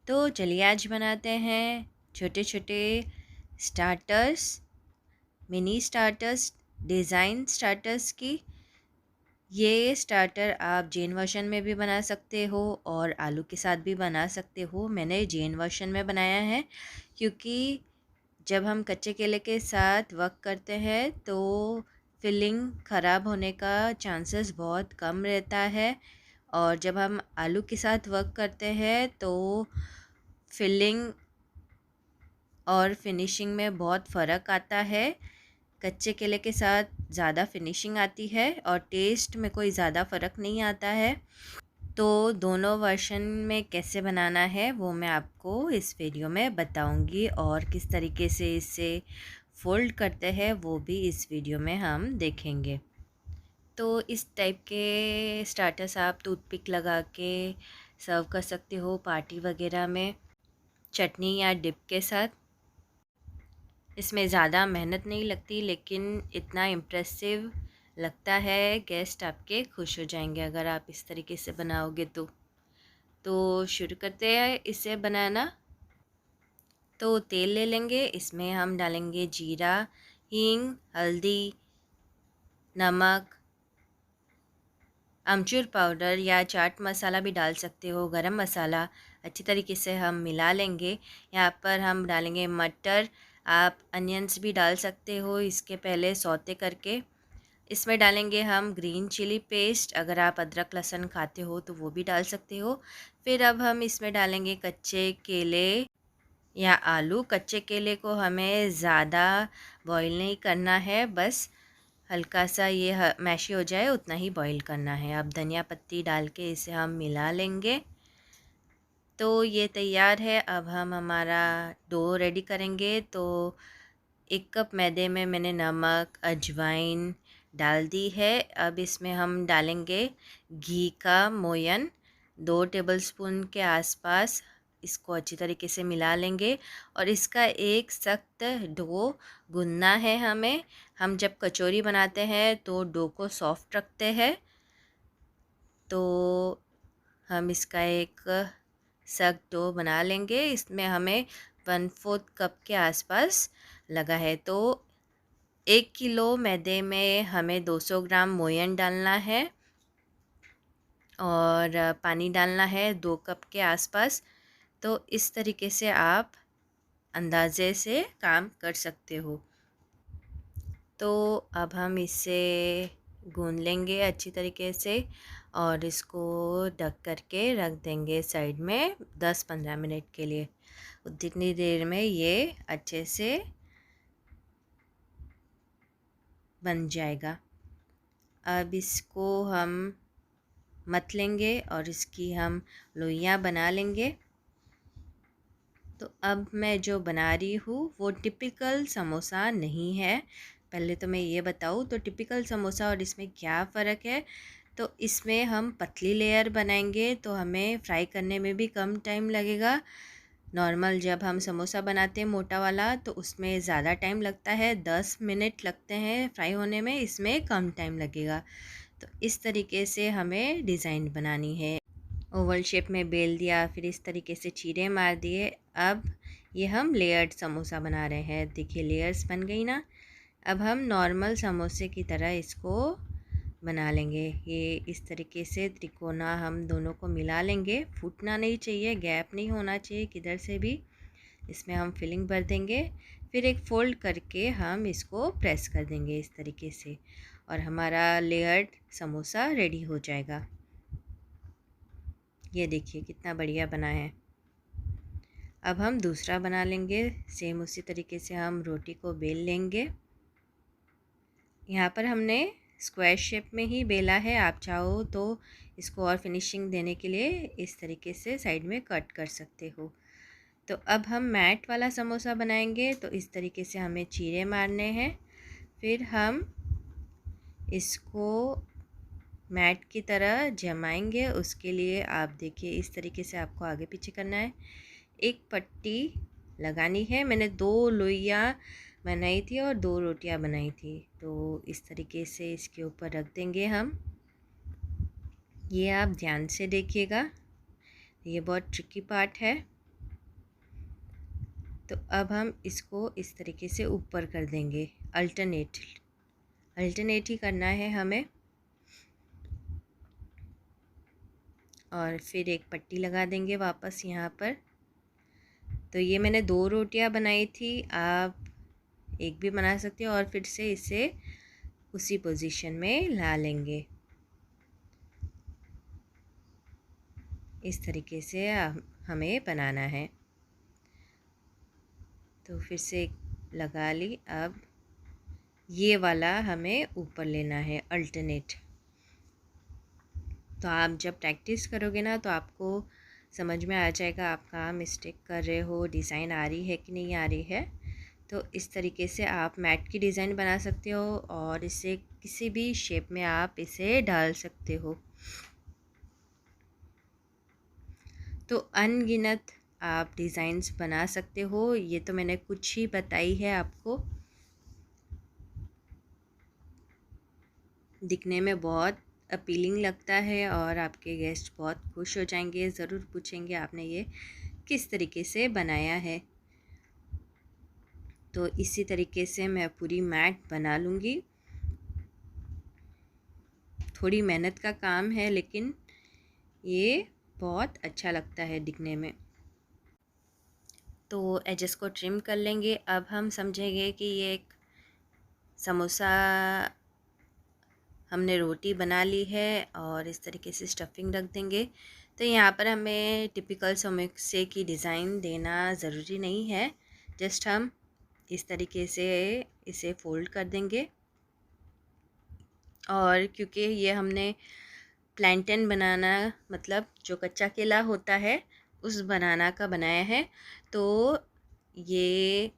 तो चलिए आज बनाते हैं छोटे छोटे starters, mini starters, design starters की। ये स्टार्टर आप जैन वर्शन में भी बना सकते हो और आलू के साथ भी बना सकते हो। मैंने जैन वर्शन में बनाया है क्योंकि जब हम कच्चे केले के साथ वर्क करते हैं तो फिलिंग ख़राब होने का चांसेस बहुत कम रहता है, और जब हम आलू के साथ वर्क करते हैं तो फिलिंग और फिनिशिंग में बहुत फ़र्क आता है। कच्चे केले के साथ ज़्यादा फिनिशिंग आती है और टेस्ट में कोई ज़्यादा फ़र्क नहीं आता है। तो दोनों वर्शन में कैसे बनाना है वो मैं आपको इस वीडियो में बताऊंगी, और किस तरीके से इसे फोल्ड करते हैं वो भी इस वीडियो में हम देखेंगे। तो इस टाइप के स्टार्टर्स आप टूथपिक लगा के सर्व कर सकते हो पार्टी वगैरह में, चटनी या डिप के साथ। इसमें ज़्यादा मेहनत नहीं लगती लेकिन इतना इम्प्रेसिव लगता है, गेस्ट आपके खुश हो जाएंगे अगर आप इस तरीके से बनाओगे तो शुरू करते हैं इसे बनाना। तो तेल ले लेंगे, इसमें हम डालेंगे जीरा, हींग, हल्दी, नमक, अमचूर पाउडर या चाट मसाला भी डाल सकते हो, गरम मसाला। अच्छी तरीके से हम मिला लेंगे। यहाँ पर हम डालेंगे मटर, आप अनियंस भी डाल सकते हो इसके पहले सौते करके। इसमें डालेंगे हम ग्रीन चिली पेस्ट, अगर आप अदरक लहसुन खाते हो तो वो भी डाल सकते हो। फिर अब हम इसमें डालेंगे कच्चे केले या आलू। कच्चे केले को हमें ज़्यादा बॉईल नहीं करना है, बस हल्का सा ये मैशी हो जाए उतना ही बॉईल करना है। अब धनिया पत्ती डाल के इसे हम मिला लेंगे। तो ये तैयार है। अब हम हमारा डो रेडी करेंगे। तो 1 कप मैदे में मैंने नमक, अजवाइन डाल दी है। अब इसमें हम डालेंगे घी का मोयन, 2 टेबलस्पून के आसपास। इसको अच्छी तरीके से मिला लेंगे और इसका एक सख्त डो गूंदना है हमें। हम जब कचौरी बनाते हैं तो डो को सॉफ्ट रखते हैं, तो हम इसका एक सख्त डो बना लेंगे। इसमें हमें 1/4 कप के आसपास लगा है। तो 1 किलो मैदे में हमें 200 ग्राम मोयन डालना है और पानी डालना है 2 कप के आसपास। तो इस तरीके से आप अंदाज़े से काम कर सकते हो। तो अब हम इसे गूंद लेंगे अच्छी तरीके से और इसको ढक करके रख देंगे साइड में 10-15 मिनट के लिए। जितनी देर में ये अच्छे से बन जाएगा। अब इसको हम मथ लेंगे और इसकी हम लोइयाँ बना लेंगे। तो अब मैं जो बना रही हूँ वो टिपिकल समोसा नहीं है। पहले तो मैं ये बताऊँ तो टिपिकल समोसा और इसमें क्या फ़र्क है। तो इसमें हम पतली लेयर बनाएंगे तो हमें फ्राई करने में भी कम टाइम लगेगा। नॉर्मल जब हम समोसा बनाते हैं मोटा वाला तो उसमें ज़्यादा टाइम लगता है, 10 मिनट लगते हैं फ्राई होने में, इसमें कम टाइम लगेगा। तो इस तरीके से हमें डिज़ाइन बनानी है। ओवल शेप में बेल दिया, फिर इस तरीके से चीरे मार दिए। अब ये हम लेयर्ड समोसा बना रहे हैं। देखिए लेयर्स बन गई ना। अब हम नॉर्मल समोसे की तरह इसको बना लेंगे। ये इस तरीके से त्रिकोना हम दोनों को मिला लेंगे। फूटना नहीं चाहिए, गैप नहीं होना चाहिए किधर से भी। इसमें हम फिलिंग भर देंगे, फिर एक फ़ोल्ड करके हम इसको प्रेस कर देंगे इस तरीके से, और हमारा लेयर्ड समोसा रेडी हो जाएगा। ये देखिए कितना बढ़िया बना है। अब हम दूसरा बना लेंगे। सेम उसी तरीके से हम रोटी को बेल लेंगे। यहाँ पर हमने स्क्वायर शेप में ही बेला है, आप चाहो तो इसको और फिनिशिंग देने के लिए इस तरीके से साइड में कट कर सकते हो। तो अब हम मैट वाला समोसा बनाएंगे। तो इस तरीके से हमें चीरे मारने हैं, फिर हम इसको मैट की तरह जमाएंगे। उसके लिए आप देखिए इस तरीके से आपको आगे पीछे करना है। एक पट्टी लगानी है। मैंने 2 लोइयाँ बनाई थी और 2 रोटियां बनाई थी। तो इस तरीके से इसके ऊपर रख देंगे हम। ये आप ध्यान से देखिएगा, ये बहुत ट्रिकी पार्ट है। तो अब हम इसको इस तरीके से ऊपर कर देंगे, अल्टरनेट ही करना है हमें। और फिर एक पट्टी लगा देंगे वापस यहाँ पर। तो ये मैंने 2 रोटियां बनाई थी, आप एक भी बना सकते हो और फिर से इसे उसी पोजीशन में ला लेंगे। इस तरीके से हमें बनाना है। तो फिर से लगा ली। अब ये वाला हमें ऊपर लेना है, अल्टरनेट। तो आप जब प्रैक्टिस करोगे ना तो आपको समझ में आ जाएगा आप कहाँ मिस्टेक कर रहे हो, डिज़ाइन आ रही है कि नहीं आ रही है। तो इस तरीके से आप मैट की डिज़ाइन बना सकते हो और इसे किसी भी शेप में आप इसे डाल सकते हो। तो अनगिनत आप डिज़ाइंस बना सकते हो। ये तो मैंने कुछ ही बताई है आपको। दिखने में बहुत अपीलिंग लगता है और आपके गेस्ट बहुत खुश हो जाएंगे, ज़रूर पूछेंगे आपने ये किस तरीके से बनाया है। तो इसी तरीके से मैं पूरी मैट बना लूँगी। थोड़ी मेहनत का काम है लेकिन ये बहुत अच्छा लगता है दिखने में। तो एजेस को ट्रिम कर लेंगे। अब हम समझेंगे कि ये एक समोसा हमने रोटी बना ली है और इस तरीके से स्टफिंग रख देंगे। तो यहाँ पर हमें टिपिकल समोसे की डिज़ाइन देना ज़रूरी नहीं है, जस्ट हम इस तरीके से इसे फ़ोल्ड कर देंगे। और क्योंकि ये हमने प्लैंटेन बनाना मतलब जो कच्चा केला होता है उस बनाना का बनाया है, तो ये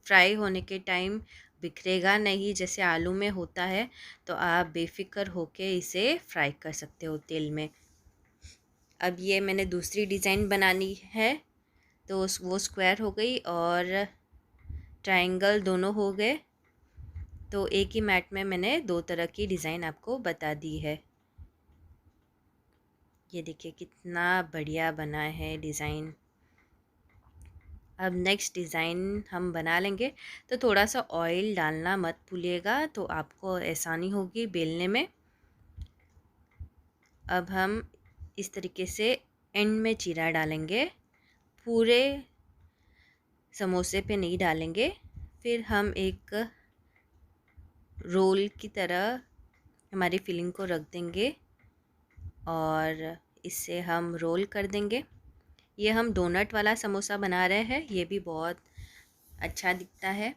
फ्राई होने के टाइम बिखरेगा नहीं जैसे आलू में होता है। तो आप बेफिक्र होके इसे फ्राई कर सकते हो तेल में। अब ये मैंने दूसरी डिज़ाइन बनानी है, तो वो स्क्वायर हो गई और ट्रायंगल दोनों हो गए। तो एक ही मैट में मैंने 2 तरह की डिज़ाइन आपको बता दी है। ये देखिए कितना बढ़िया बना है डिज़ाइन। अब नेक्स्ट डिज़ाइन हम बना लेंगे, तो थोड़ा सा ऑयल डालना मत भूलिएगा, तो आपको आसानी होगी बेलने में। अब हम इस तरीके से एंड में चीरा डालेंगे, पूरे समोसे पे नहीं डालेंगे। फिर हम एक रोल की तरह हमारी फिलिंग को रख देंगे और इससे हम रोल कर देंगे। ये हम डोनट वाला समोसा बना रहे हैं, ये भी बहुत अच्छा दिखता है।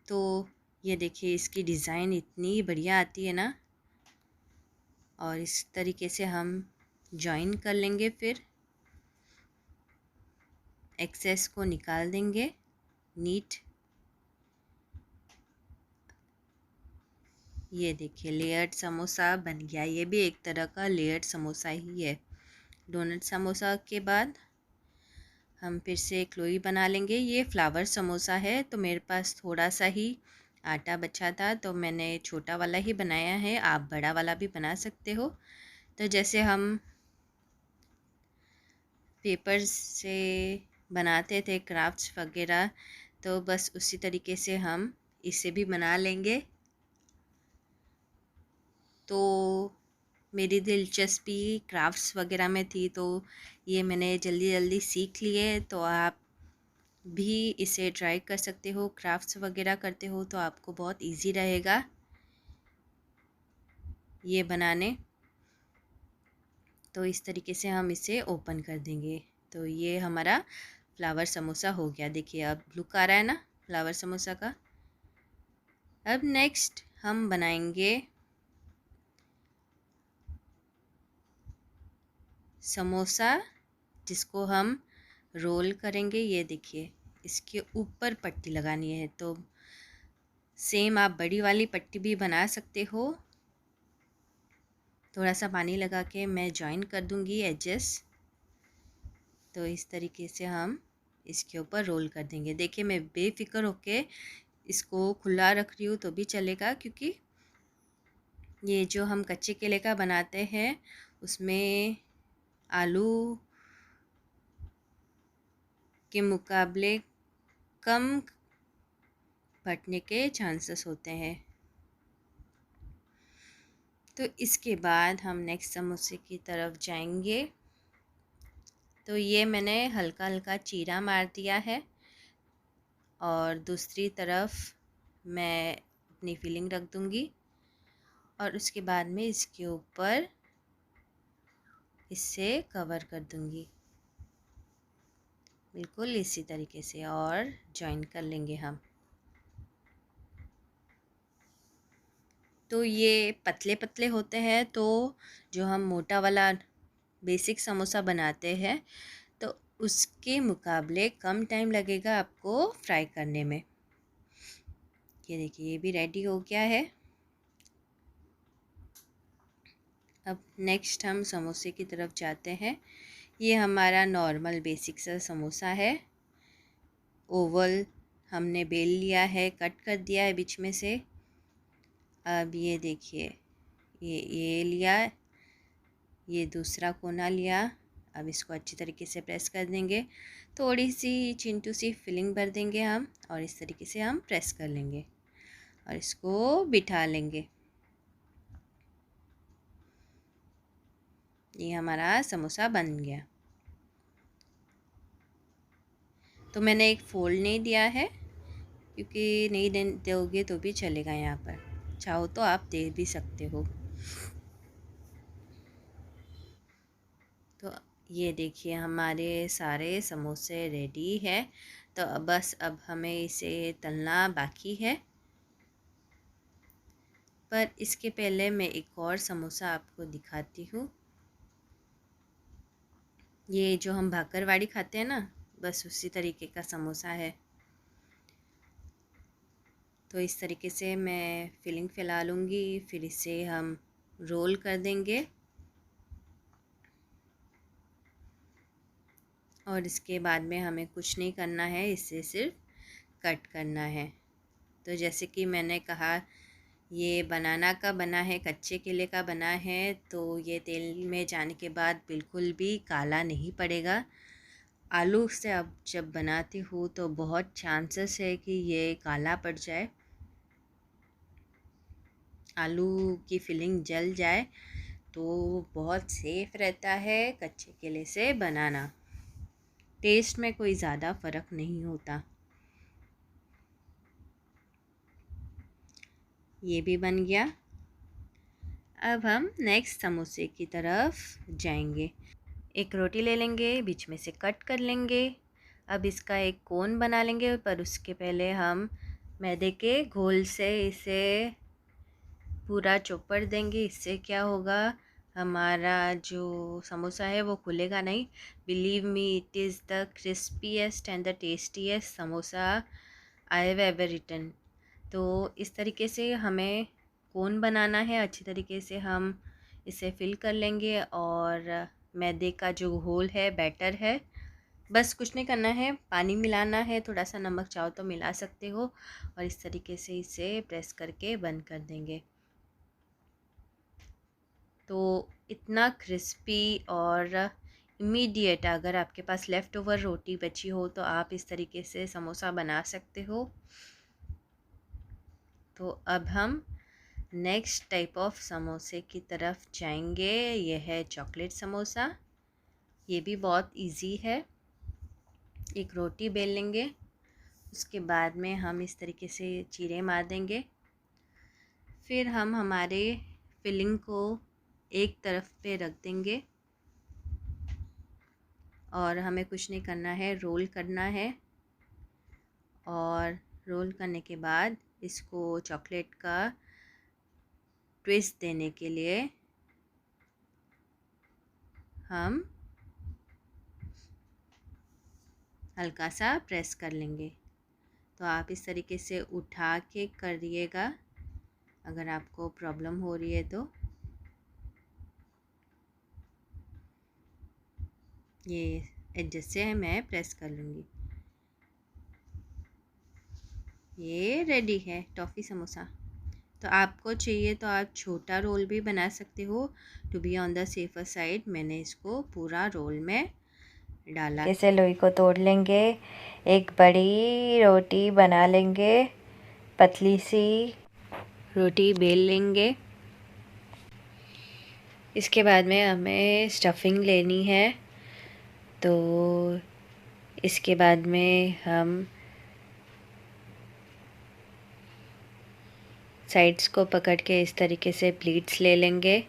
तो ये देखिए इसकी डिज़ाइन इतनी बढ़िया आती है ना। और इस तरीके से हम जॉइन कर लेंगे, फिर एक्सेस को निकाल देंगे नीट। ये देखिए लेयर्ड समोसा बन गया। ये भी एक तरह का लेयर्ड समोसा ही है। डोनट समोसा के बाद हम फिर से एक लोई बना लेंगे। ये फ्लावर समोसा है, तो मेरे पास थोड़ा सा ही आटा बचा था तो मैंने छोटा वाला ही बनाया है। आप बड़ा वाला भी बना सकते हो। तो जैसे हम पेपर से बनाते थे क्राफ्ट्स वगैरह, तो बस उसी तरीके से हम इसे भी बना लेंगे। तो मेरी दिलचस्पी क्राफ्ट्स वगैरह में थी, तो ये मैंने जल्दी जल्दी सीख लिए। तो आप भी इसे ट्राई कर सकते हो, क्राफ्ट्स वगैरह करते हो तो आपको बहुत इजी रहेगा ये बनाने। तो इस तरीके से हम इसे ओपन कर देंगे। तो ये हमारा फ्लावर समोसा हो गया। देखिए अब लुक आ रहा है ना फ्लावर समोसा का। अब नेक्स्ट हम बनाएंगे समोसा, जिसको हम रोल करेंगे। ये देखिए इसके ऊपर पट्टी लगानी है, तो सेम आप बड़ी वाली पट्टी भी बना सकते हो। थोड़ा सा पानी लगा के मैं जॉइन कर दूंगी एजेस। तो इस तरीके से हम इसके ऊपर रोल कर देंगे। देखिए मैं बेफिक्र होके इसको खुला रख रही हूँ तो भी चलेगा, क्योंकि ये जो हम कच्चे केले का बनाते हैं उसमें आलू के मुकाबले कम फटने के चांसेस होते हैं। तो इसके बाद हम नेक्स्ट समोसे की तरफ जाएंगे। तो ये मैंने हल्का हल्का चीरा मार दिया है और दूसरी तरफ मैं अपनी फिलिंग रख दूँगी और उसके बाद में इसके ऊपर इससे कवर कर दूँगी बिल्कुल इसी तरीके से और जॉइन कर लेंगे हम। तो ये पतले पतले होते हैं, तो जो हम मोटा वाला बेसिक समोसा बनाते हैं तो उसके मुकाबले कम टाइम लगेगा आपको फ्राई करने में। ये देखिए ये भी रेडी हो गया है। अब नेक्स्ट हम समोसे की तरफ जाते हैं। ये हमारा नॉर्मल बेसिक सा समोसा है। ओवल हमने बेल लिया है, कट कर दिया है बीच में से। अब ये देखिए ये लिया, ये दूसरा कोना लिया। अब इसको अच्छी तरीके से प्रेस कर देंगे, थोड़ी सी चिंटू सी फिलिंग भर देंगे हम और इस तरीके से हम प्रेस कर लेंगे और इसको बिठा लेंगे। ये हमारा समोसा बन गया। तो मैंने एक फोल्ड नहीं दिया है क्योंकि नहीं दोगे तो भी चलेगा, यहाँ पर चाहो तो आप दे भी सकते हो। तो ये देखिए हमारे सारे समोसे रेडी है। तो बस अब हमें इसे तलना बाकी है। पर इसके पहले मैं एक और समोसा आपको दिखाती हूँ। ये जो हम भाकरवाड़ी खाते हैं ना, बस उसी तरीके का समोसा है। तो इस तरीके से मैं फिलिंग फैला लूँगी, फिर इसे हम रोल कर देंगे और इसके बाद में हमें कुछ नहीं करना है, इसे सिर्फ कट करना है। तो जैसे कि मैंने कहा ये बनाना का बना है, कच्चे केले का बना है, तो ये तेल में जाने के बाद बिल्कुल भी काला नहीं पड़ेगा। आलू से अब जब बनाती हूँ तो बहुत चांसेस है कि ये काला पड़ जाए, आलू की फिलिंग जल जाए। तो बहुत सेफ रहता है कच्चे केले से बनाना, टेस्ट में कोई ज़्यादा फ़र्क नहीं होता। ये भी बन गया। अब हम नेक्स्ट समोसे की तरफ जाएंगे। एक रोटी ले लेंगे, बीच में से कट कर लेंगे। अब इसका एक कोन बना लेंगे, पर उसके पहले हम मैदे के घोल से इसे पूरा चौपड़ देंगे। इससे क्या होगा, हमारा जो समोसा है वो खुलेगा नहीं। Believe me, it is the crispiest and the tastiest samosa I have ever eaten. तो इस तरीके से हमें कोन बनाना है। अच्छी तरीके से हम इसे फिल कर लेंगे और मैदे का जो घोल है, बैटर है, बस कुछ नहीं करना है, पानी मिलाना है, थोड़ा सा नमक चाहो तो मिला सकते हो और इस तरीके से इसे प्रेस करके बंद कर देंगे। तो इतना क्रिस्पी और इमीडिएट, अगर आपके पास लेफ़्ट ओवर रोटी बची हो तो आप इस तरीके से समोसा बना सकते हो। तो अब हम नेक्स्ट टाइप ऑफ समोसे की तरफ जाएंगे। यह है चॉकलेट समोसा। ये भी बहुत इजी है। एक रोटी बेल लेंगे, उसके बाद में हम इस तरीके से चीरे मार देंगे। फिर हम हमारे फिलिंग को एक तरफ पे रख देंगे और हमें कुछ नहीं करना है, रोल करना है। और रोल करने के बाद इसको चॉकलेट का ट्विस्ट देने के लिए हम हल्का सा प्रेस कर लेंगे। तो आप इस तरीके से उठा के करिएगा अगर आपको प्रॉब्लम हो रही है तो। ये एडजस्ट से मैं प्रेस कर लूँगी। ये रेडी है टॉफ़ी समोसा। तो आपको चाहिए तो आप छोटा रोल भी बना सकते हो। To be on the safer side मैंने इसको पूरा रोल में डाला। कैसे लोई को तोड़ लेंगे, एक बड़ी रोटी बना लेंगे, पतली सी रोटी बेल लेंगे। इसके बाद में हमें स्टफिंग लेनी है, तो इसके बाद में हम साइड्स को पकड़ के इस तरीके से प्लीट्स ले लेंगे,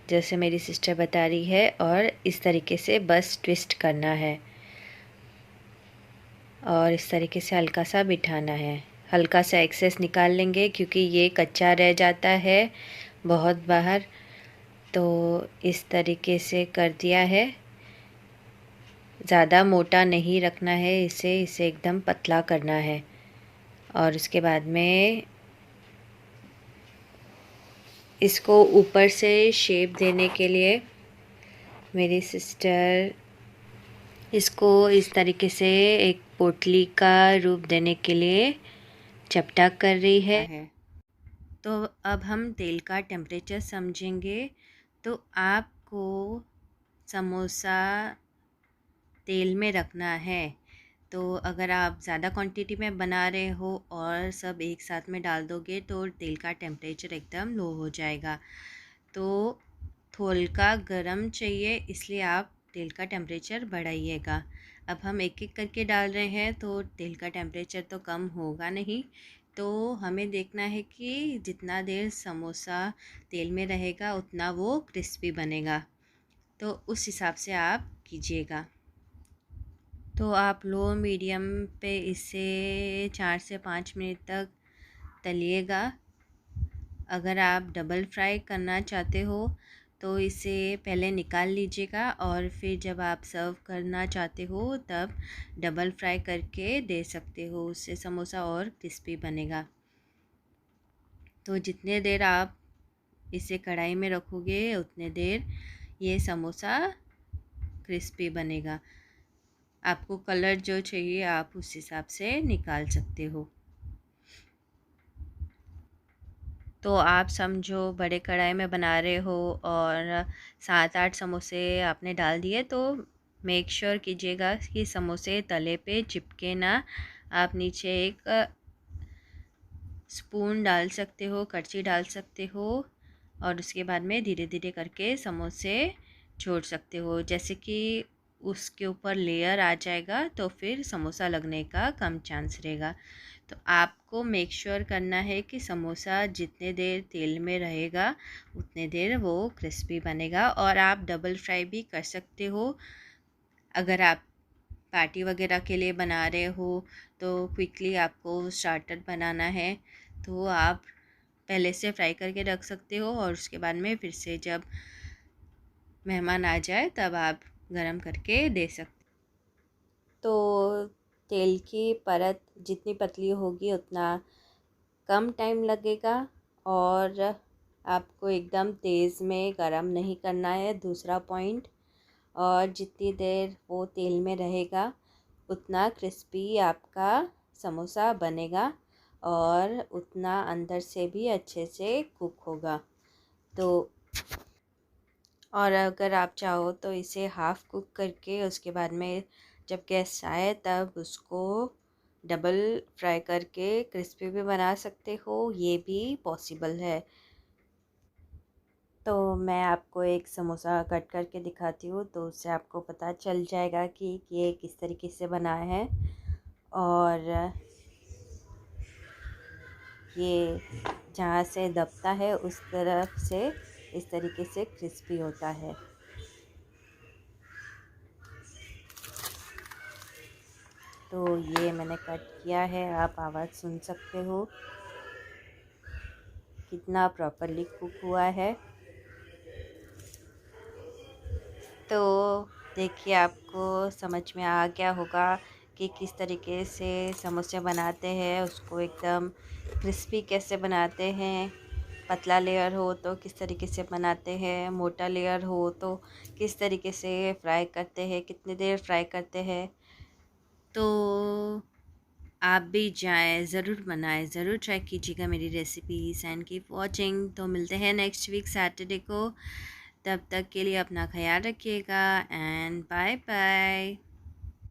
जैसे मेरी सिस्टर बता रही है, और इस तरीके से बस ट्विस्ट करना है और इस तरीके से हल्का सा बिठाना है। हल्का सा एक्सेस निकाल लेंगे क्योंकि ये कच्चा रह जाता है बहुत बाहर, तो इस तरीके से कर दिया है। ज़्यादा मोटा नहीं रखना है इसे एकदम पतला करना है। और उसके बाद में इसको ऊपर से शेप देने के लिए मेरी सिस्टर इसको इस तरीके से एक पोटली का रूप देने के लिए चपटा कर रही है। तो अब हम तेल का टेम्परेचर समझेंगे। तो आपको समोसा तेल में रखना है, तो अगर आप ज़्यादा क्वांटिटी में बना रहे हो और सब एक साथ में डाल दोगे तो तेल का टेम्परेचर एकदम लो हो जाएगा। तो हल्का गरम चाहिए, इसलिए आप तेल का टेम्परेचर बढ़ाइएगा। अब हम एक एक करके डाल रहे हैं तो तेल का टेम्परेचर तो कम होगा नहीं, तो हमें देखना है कि जितना देर समोसा तेल में रहेगा उतना वो क्रिस्पी बनेगा, तो उस हिसाब से आप कीजिएगा। तो आप लो मीडियम पे इसे 4 से 5 मिनट तक तलिएगा। अगर आप डबल फ्राई करना चाहते हो तो इसे पहले निकाल लीजिएगा और फिर जब आप सर्व करना चाहते हो तब डबल फ्राई करके दे सकते हो, उससे समोसा और क्रिस्पी बनेगा। तो जितने देर आप इसे कढ़ाई में रखोगे उतने देर ये समोसा क्रिस्पी बनेगा। आपको कलर जो चाहिए आप उस हिसाब से निकाल सकते हो। तो आप समझो बड़े कढ़ाई में बना रहे हो और 7-8 समोसे आपने डाल दिए, तो मेक श्योर कीजिएगा कि समोसे तले पे चिपके ना। आप नीचे एक स्पून डाल सकते हो, करछी डाल सकते हो और उसके बाद में धीरे धीरे करके समोसे छोड़ सकते हो। जैसे कि उसके ऊपर लेयर आ जाएगा तो फिर समोसा लगने का कम चांस रहेगा। तो आपको मेक श्योर करना है कि समोसा जितने देर तेल में रहेगा उतने देर वो क्रिस्पी बनेगा। और आप डबल फ्राई भी कर सकते हो। अगर आप पार्टी वगैरह के लिए बना रहे हो तो क्विकली आपको स्टार्टर बनाना है तो आप पहले से फ्राई करके रख सकते हो और उसके बाद में फिर से जब मेहमान आ जाए तब आप गरम करके दे सकते। तो तेल की परत जितनी पतली होगी उतना कम टाइम लगेगा और आपको एकदम तेज़ में गरम नहीं करना है, दूसरा पॉइंट। और जितनी देर वो तेल में रहेगा उतना क्रिस्पी आपका समोसा बनेगा और उतना अंदर से भी अच्छे से कुक होगा। तो और अगर आप चाहो तो इसे हाफ़ कुक करके उसके बाद में जब गेस्ट आए तब उसको डबल फ्राई करके क्रिस्पी भी बना सकते हो, ये भी पॉसिबल है। तो मैं आपको एक समोसा कट करके दिखाती हूँ तो उससे आपको पता चल जाएगा कि ये किस तरीके से बना है। और ये जहाँ से दबता है उस तरफ से इस तरीके से क्रिस्पी होता है। तो ये मैंने कट किया है, आप आवाज़ सुन सकते हो कितना प्रॉपरली कुक हुआ है। तो देखिए आपको समझ में आ गया होगा कि किस तरीके से समोसे बनाते हैं, उसको एकदम क्रिस्पी कैसे बनाते हैं। पतला लेयर हो तो किस तरीके से बनाते हैं, मोटा लेयर हो तो किस तरीके से फ्राई करते हैं, कितनी देर फ्राई करते हैं। तो आप भी जाएं, ज़रूर बनाएं, ज़रूर ट्राई कीजिएगा मेरी रेसिपीज़ एंड कीप वॉचिंग। तो मिलते हैं नेक्स्ट वीक सैटरडे को। तब तक के लिए अपना ख्याल रखिएगा एंड बाय बाय।